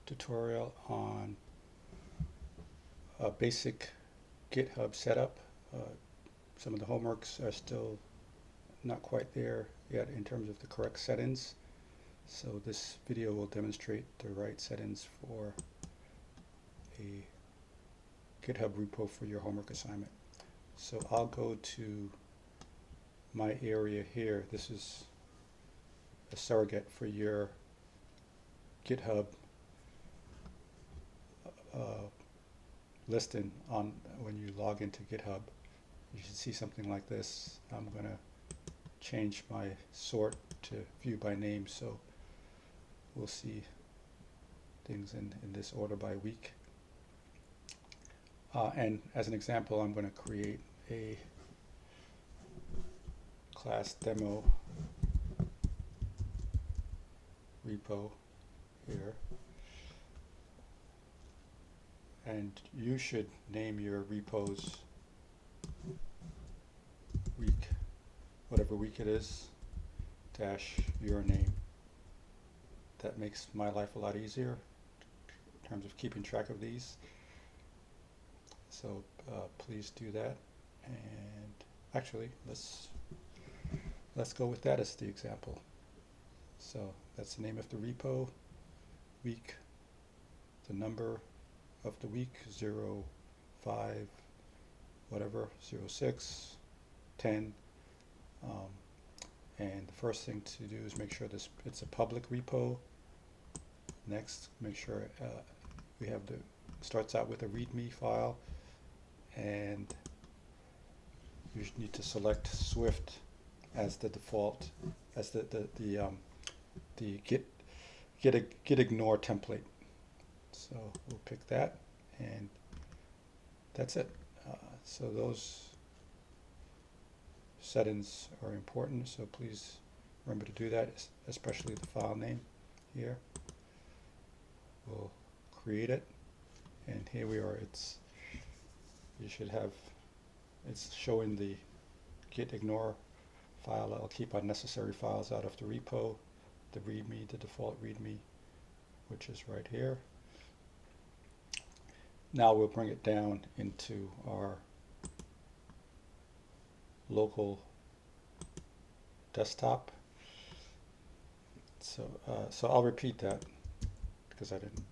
tutorial on a basic GitHub setup. Some of the homeworks are still not quite there yet in terms of the correct settings. So this video will demonstrate the right settings for a GitHub repo for your homework assignment. So I'll go to my area here. This is a surrogate for your GitHub listing on when you log into GitHub. You should see something like this. I'm going to change my sort to view by name, so we'll see things in this order by week. And as an example, I'm going to create a class demo repo here. And you should name your repos week, whatever week it is, dash your name. That makes my life a lot easier in terms of keeping track of these. So please do that. And actually, let's go with that as the example. So that's the name of the repo, week, the number of the week, 0, 5, whatever, 0, 6, 10. And the first thing to do is make sure it's a public repo. Next, make sure we have starts out with a README file, and you need to select Swift as the default, as the git ignore template. So we'll pick that, and that's it. So those settings are important, so please remember to do that, especially the file name here. We'll create it, and here we are. You should have, it's showing the git ignore file. I'll keep unnecessary files out of the repo, the README, the default README, which is right here. Now we'll bring it down into our local desktop. So I'll repeat that because I didn't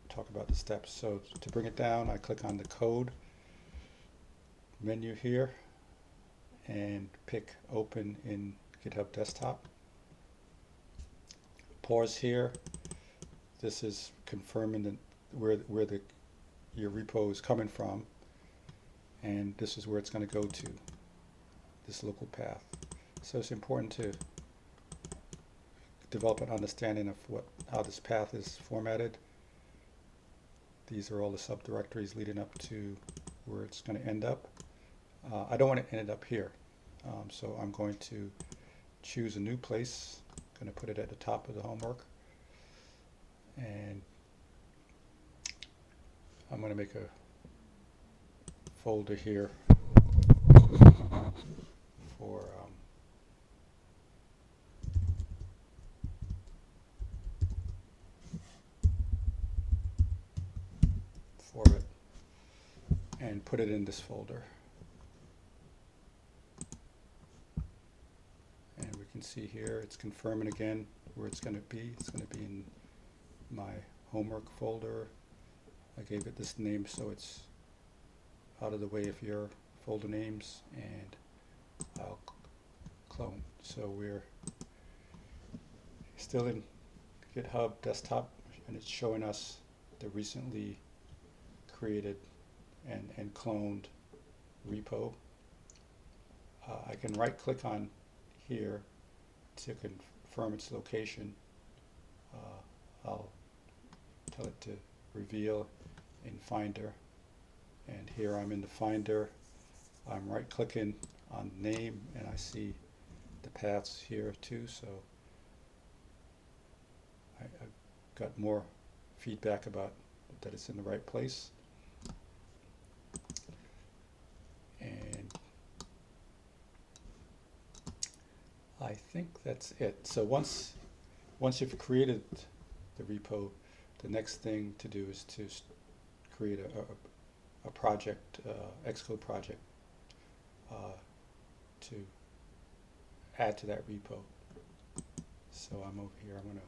talk about the steps. So to bring it down, I click on the code menu here and pick open in GitHub desktop. Pause here. This is confirming where your repo is coming from, and this is where it's going to go to, this local path. So it's important to develop an understanding of how this path is formatted. These are all the subdirectories leading up to where it's going to end up. I don't want it to end up here, so I'm going to choose a new place. I'm going to put it at the top of the homework, and I'm going to make a folder here for it, and put it in this folder. And we can see here it's confirming again where it's going to be. It's going to be in my homework folder. I gave it this name so it's out of the way of your folder names, and I'll clone. So we're still in GitHub desktop, and it's showing us the recently created and cloned repo. I can right click on here to confirm its location. I'll tell it to reveal in Finder, and here I'm in the Finder. I'm right clicking on name, and I see the paths here too, so I've got more feedback about that it's in the right place. And I think that's it. So once you've created the repo, the next thing to do is to create a project, Xcode project, to add to that repo. So I'm over here, I'm going to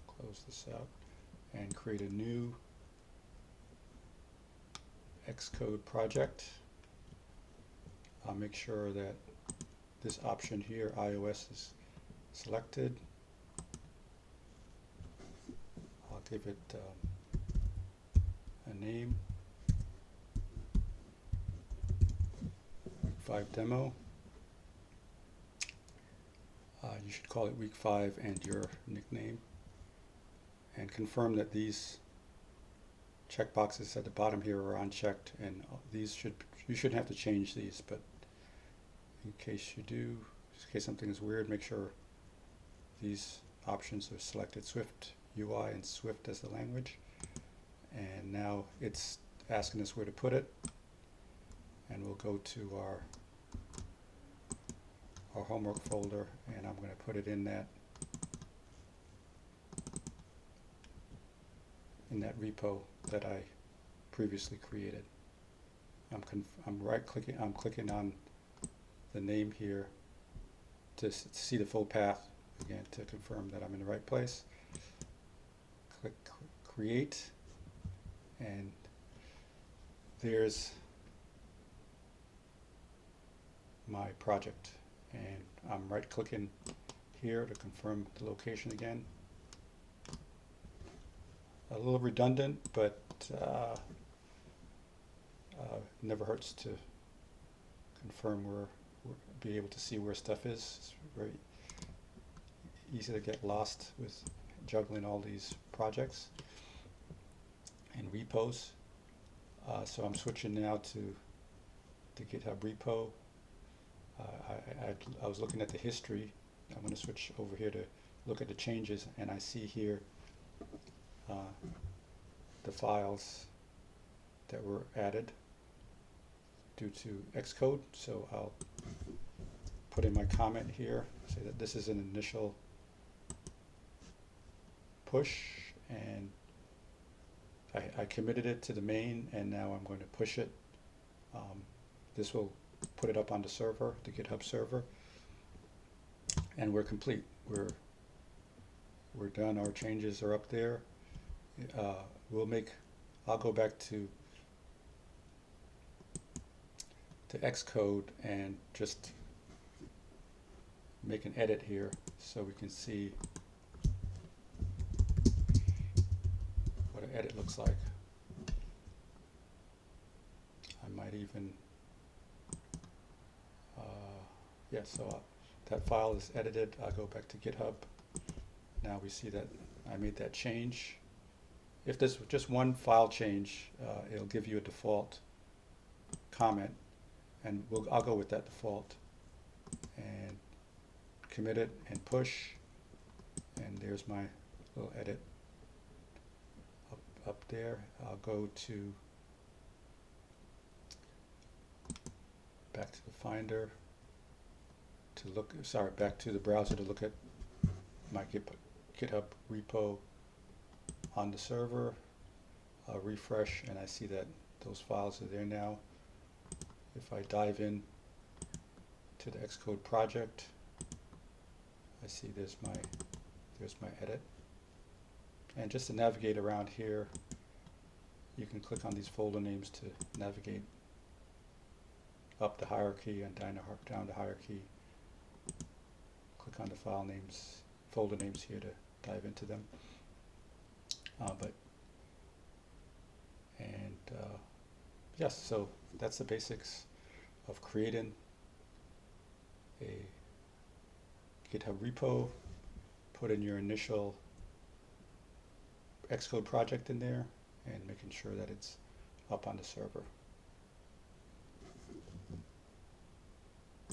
close this out and create a new Xcode project. I'll make sure that this option here, iOS, is selected. I'll give it a name, Week 5 Demo. You should call it Week 5 and your nickname, and confirm that these checkboxes at the bottom here are unchecked, and these you shouldn't have to change these, but in case you do, in case something is weird, make sure these options are selected: Swift UI and Swift as the language. And now it's asking us where to put it, and we'll go to our homework folder, and I'm going to put it in that repo that I previously created. I'm clicking on the name here to see the full path again, to confirm that I'm in the right place. Click create, and there's my project, and I'm right clicking here to confirm the location again. A little redundant, but never hurts to confirm be able to see where stuff is. It's very easy to get lost with juggling all these projects and repos. So I'm switching now to the GitHub repo. I was looking at the history. I'm going to switch over here to look at the changes, and I see here the files that were added due to Xcode. So I'll put in my comment here, say that this is an initial push, and I committed it to the main, and now I'm going to push it. This will put it up on the server, the GitHub server, and we're complete. We're done. Our changes are up there. I'll go back to Xcode and just make an edit here so we can see what an edit looks like. I might even, so that file is edited. I'll go back to GitHub. Now we see that I made that change. If there's just one file change, it'll give you a default comment, and I'll go with that default and commit it and push, and there's my little edit up there. I'll go to back to the Finder to look, back to the browser to look at my GitHub repo on the server. I'll refresh, and I see that those files are there now. If I dive in to the Xcode project, I see there's my edit. And just to navigate around here, you can click on these folder names to navigate up the hierarchy and down the hierarchy. Click on the file names, folder names here to dive into them. Yes, so that's the basics of creating a GitHub repo. Put in your initial Xcode project in there and making sure that it's up on the server.